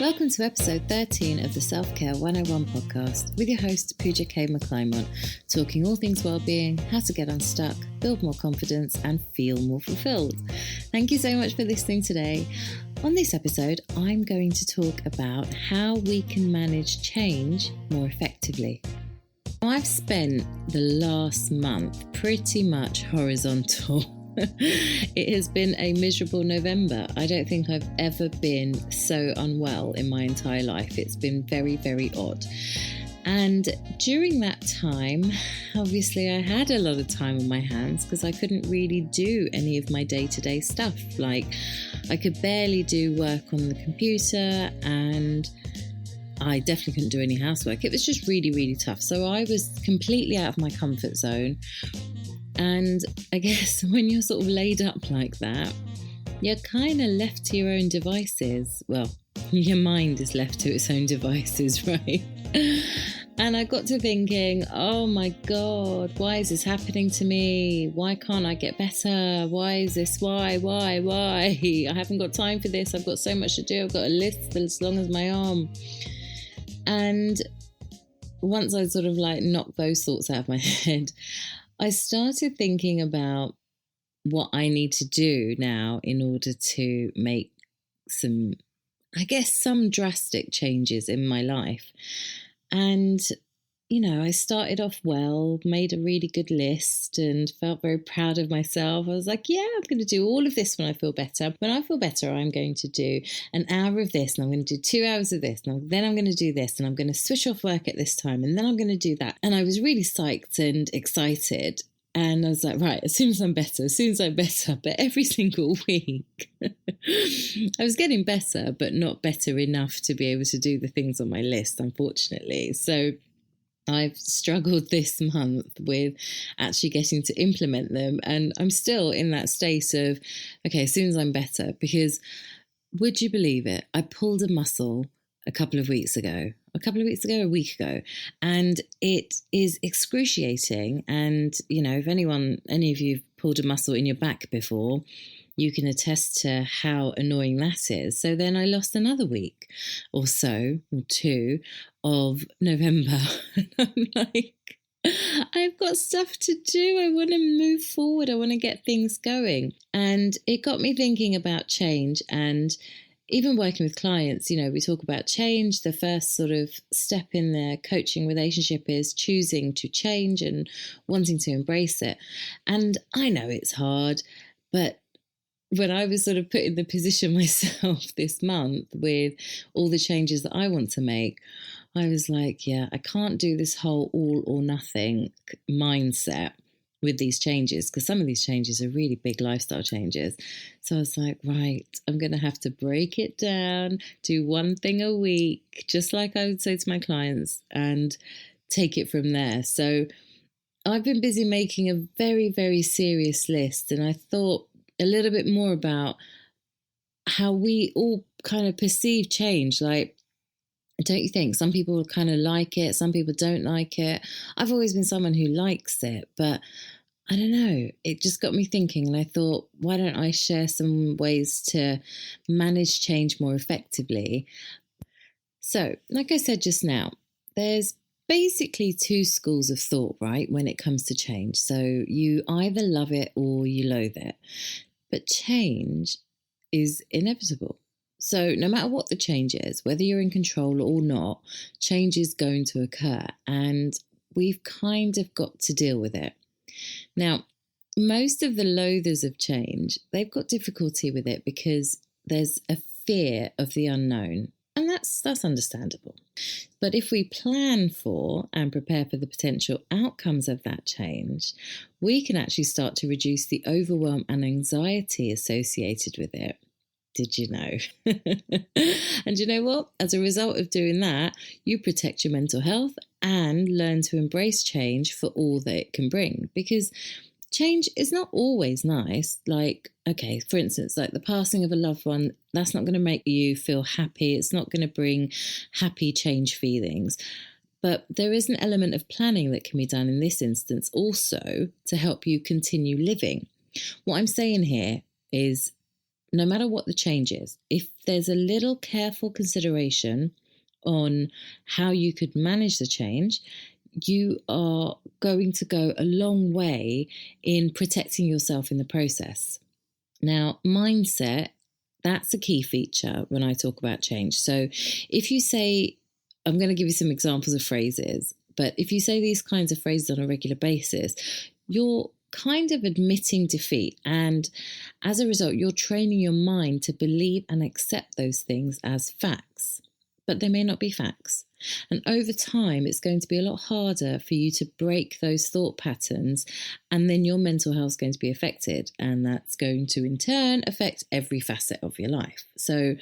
Welcome to episode 13 of the Self-Care 101 podcast with your host Puja McClymont, talking all things well-being, how to get unstuck, build more confidence and feel more fulfilled. Thank you so much for listening today. On this episode, I'm going to talk about how we can manage change more effectively. I've spent the last month pretty much horizontal. It has been a miserable November. I don't think I've ever been so unwell in my entire life. It's been very, very odd. And during that time, obviously I had a lot of time on my hands because I couldn't really do any of my day-to-day stuff. Like I could barely do work on the computer and I definitely couldn't do any housework. It was just really, really tough. So I was completely out of my comfort zone. And I guess when you're sort of laid up like that, you're kind of left to your own devices. Well, your mind is left to its own devices, right? And I got to thinking, oh my God, why is this happening to me? Why can't I get better? Why is this? Why? I haven't got time for this. I've got so much to do. I've got a list as long as my arm. And once I sort of like knocked those thoughts out of my head, I started thinking about what I need to do now in order to make some drastic changes in my life. And, I started off well, made a really good list and felt very proud of myself. I was like, yeah, I'm going to do all of this when I feel better. When I feel better, I'm going to do an hour of this and I'm going to do 2 hours of this. And then I'm going to do this and I'm going to switch off work at this time and then I'm going to do that. And I was really psyched and excited. And I was like, right, as soon as I'm better. But every single week, I was getting better, but not better enough to be able to do the things on my list, unfortunately. So I've struggled this month with actually getting to implement them. And I'm still in that state of, okay, as soon as I'm better, because would you believe it? I pulled a muscle a week ago, and it is excruciating. And, if any of you have pulled a muscle in your back before, you can attest to how annoying that is. So then I lost another week or so, or two, of November. And I'm like, I've got stuff to do. I want to move forward. I want to get things going. And it got me thinking about change and even working with clients. We talk about change. The first sort of step in their coaching relationship is choosing to change and wanting to embrace it. And I know it's hard, but when I was sort of put in the position myself this month with all the changes that I want to make, I was like, yeah, I can't do this whole all or nothing mindset with these changes, because some of these changes are really big lifestyle changes. So I was like, right, I'm going to have to break it down, do one thing a week, just like I would say to my clients, and take it from there. So I've been busy making a very, very serious list, and I thought a little bit more about how we all kind of perceive change. Like, don't you think some people kind of like it, some people don't like it? I've always been someone who likes it, but I don't know. It just got me thinking, and I thought, why don't I share some ways to manage change more effectively? So, like I said just now, there's basically two schools of thought, right, when it comes to change. So you either love it or you loathe it. But change is inevitable. So no matter what the change is, whether you're in control or not, change is going to occur. And we've kind of got to deal with it. Now, most of the loathers of change, they've got difficulty with it because there's a fear of the unknown. And that's understandable. But if we plan for and prepare for the potential outcomes of that change, we can actually start to reduce the overwhelm and anxiety associated with it. Did you know? And you know what? As a result of doing that, you protect your mental health and learn to embrace change for all that it can bring. Because change is not always nice. Like, okay, for instance, like the passing of a loved one, that's not going to make you feel happy. It's not going to bring happy change feelings. But there is an element of planning that can be done in this instance also to help you continue living. What I'm saying here is no matter what the change is, if there's a little careful consideration on how you could manage the change, you are going to go a long way in protecting yourself in the process. Now, mindset, that's a key feature when I talk about change. So if you say, I'm going to give you some examples of phrases, but if you say these kinds of phrases on a regular basis, you're kind of admitting defeat. And as a result, you're training your mind to believe and accept those things as facts, but they may not be facts. And over time, it's going to be a lot harder for you to break those thought patterns, and then your mental health is going to be affected, and that's going to in turn affect every facet of your life. So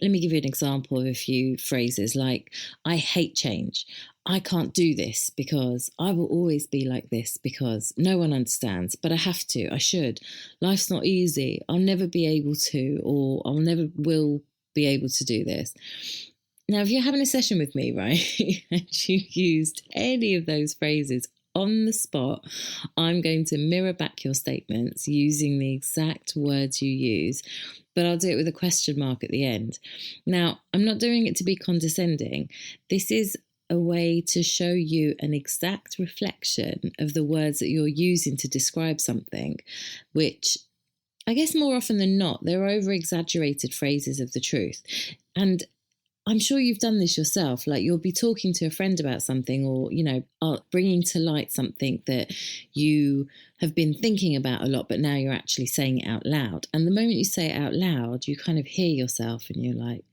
let me give you an example of a few phrases like, I hate change. I can't do this because I will always be like this because no one understands, but I have to, I should. Life's not easy. I'll never be able to, or I'll never will be able to do this. Now, if you're having a session with me, right, and you used any of those phrases on the spot, I'm going to mirror back your statements using the exact words you use, but I'll do it with a question mark at the end. Now, I'm not doing it to be condescending. This is a way to show you an exact reflection of the words that you're using to describe something, which I guess more often than not, they're over-exaggerated phrases of the truth. And I'm sure you've done this yourself. Like, you'll be talking to a friend about something, or, bringing to light something that you have been thinking about a lot, but now you're actually saying it out loud. And the moment you say it out loud, you kind of hear yourself and you're like,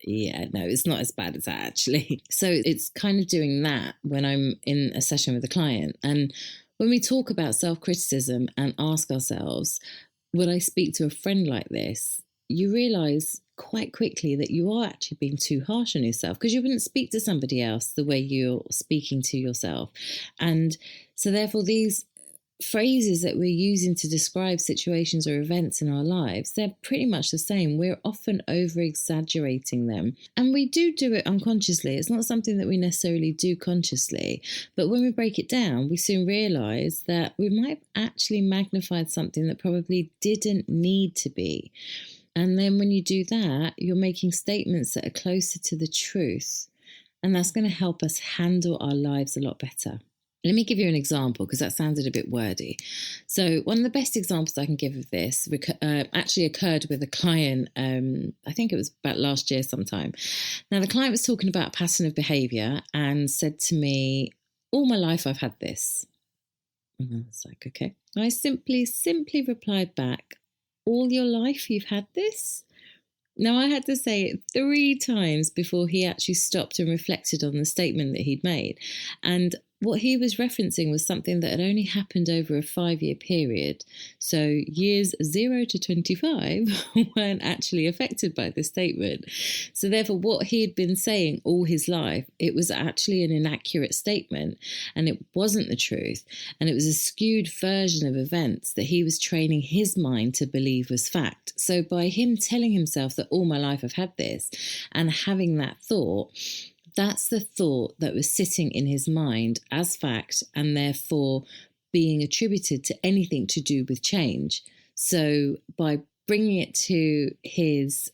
yeah, no, it's not as bad as that actually. So it's kind of doing that when I'm in a session with a client. And when we talk about self-criticism and ask ourselves, would I speak to a friend like this? You realise quite quickly that you are actually being too harsh on yourself, because you wouldn't speak to somebody else the way you're speaking to yourself. And so therefore these phrases that we're using to describe situations or events in our lives, they're pretty much the same. We're often over exaggerating them, and we do it unconsciously. It's not something that we necessarily do consciously, but when we break it down, we soon realize that we might have actually magnified something that probably didn't need to be. And then when you do that, you're making statements that are closer to the truth, and that's going to help us handle our lives a lot better. Let me give you an example, because that sounded a bit wordy. So one of the best examples I can give of this actually occurred with a client, I think it was about last year sometime. Now, the client was talking about a pattern of behaviour and said to me, all my life I've had this. And I was like, okay. I simply replied back, all your life you've had this? Now, I had to say it 3 times before he actually stopped and reflected on the statement that he'd made. And what he was referencing was something that had only happened over a 5-year period. So years 0 to 25 weren't actually affected by this statement. So therefore, what he had been saying all his life, it was actually an inaccurate statement, and it wasn't the truth. And it was a skewed version of events that he was training his mind to believe was fact. So by him telling himself that all my life I've had this, and having that thought, that's the thought that was sitting in his mind as fact, and therefore being attributed to anything to do with change. So by bringing it to his,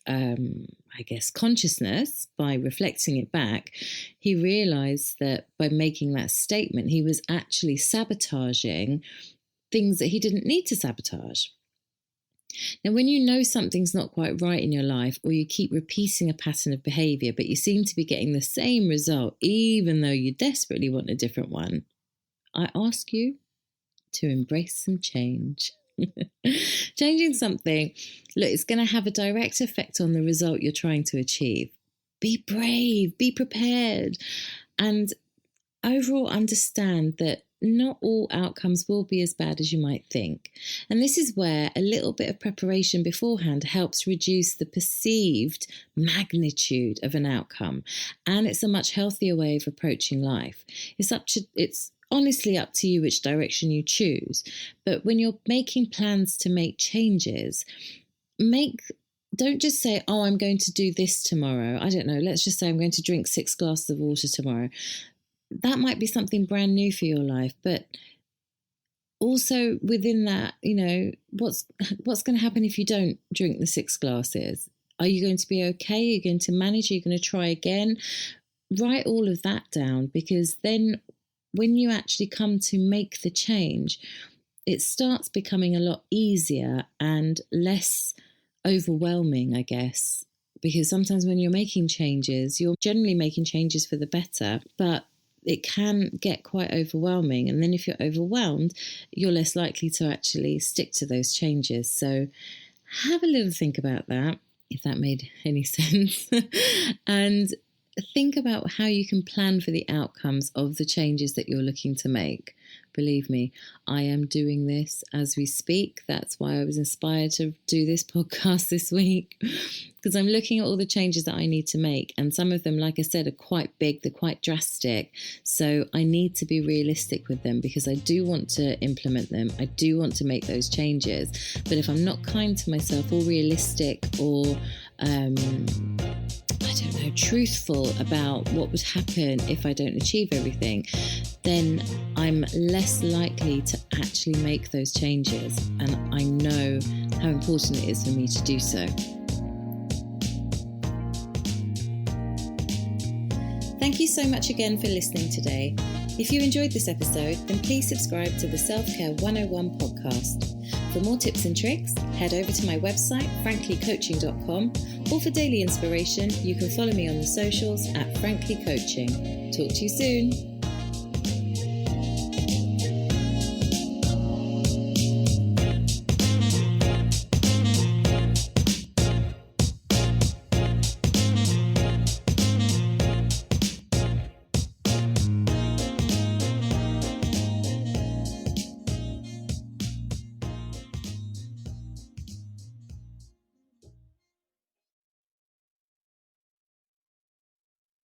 consciousness, by reflecting it back, he realised that by making that statement, he was actually sabotaging things that he didn't need to sabotage. Now, when you know something's not quite right in your life, or you keep repeating a pattern of behaviour, but you seem to be getting the same result, even though you desperately want a different one, I ask you to embrace some change. Changing something, look, it's going to have a direct effect on the result you're trying to achieve. Be brave, be prepared, and overall understand that not all outcomes will be as bad as you might think. And this is where a little bit of preparation beforehand helps reduce the perceived magnitude of an outcome. And it's a much healthier way of approaching life. It's honestly up to you which direction you choose. But when you're making plans to make changes, don't just say, oh, I'm going to do this tomorrow. I don't know. Let's just say I'm going to drink 6 glasses of water tomorrow. That might be something brand new for your life, but also within that, what's going to happen if you don't drink the 6 glasses? Are you going to be okay? Are you going to manage? Are you going to try again? Write all of that down, because then when you actually come to make the change, it starts becoming a lot easier and less overwhelming, I guess. Because sometimes when you're making changes, you're generally making changes for the better, but it can get quite overwhelming. And then if you're overwhelmed, you're less likely to actually stick to those changes. So have a little think about that, if that made any sense. And think about how you can plan for the outcomes of the changes that you're looking to make. Believe me, I am doing this as we speak. That's why I was inspired to do this podcast this week, because I'm looking at all the changes that I need to make. And some of them, like I said, are quite big, they're quite drastic. So I need to be realistic with them, because I do want to implement them. I do want to make those changes. But if I'm not kind to myself or realistic or truthful about what would happen if I don't achieve everything, then I'm less likely to actually make those changes. And I know how important it is for me to do so. Thank you so much again for listening today. If you enjoyed this episode, then please subscribe to the Self-Care 101 podcast. For more tips and tricks, head over to my website, franklycoaching.com, or for daily inspiration, you can follow me on the socials at Frankly Coaching. Talk to you soon.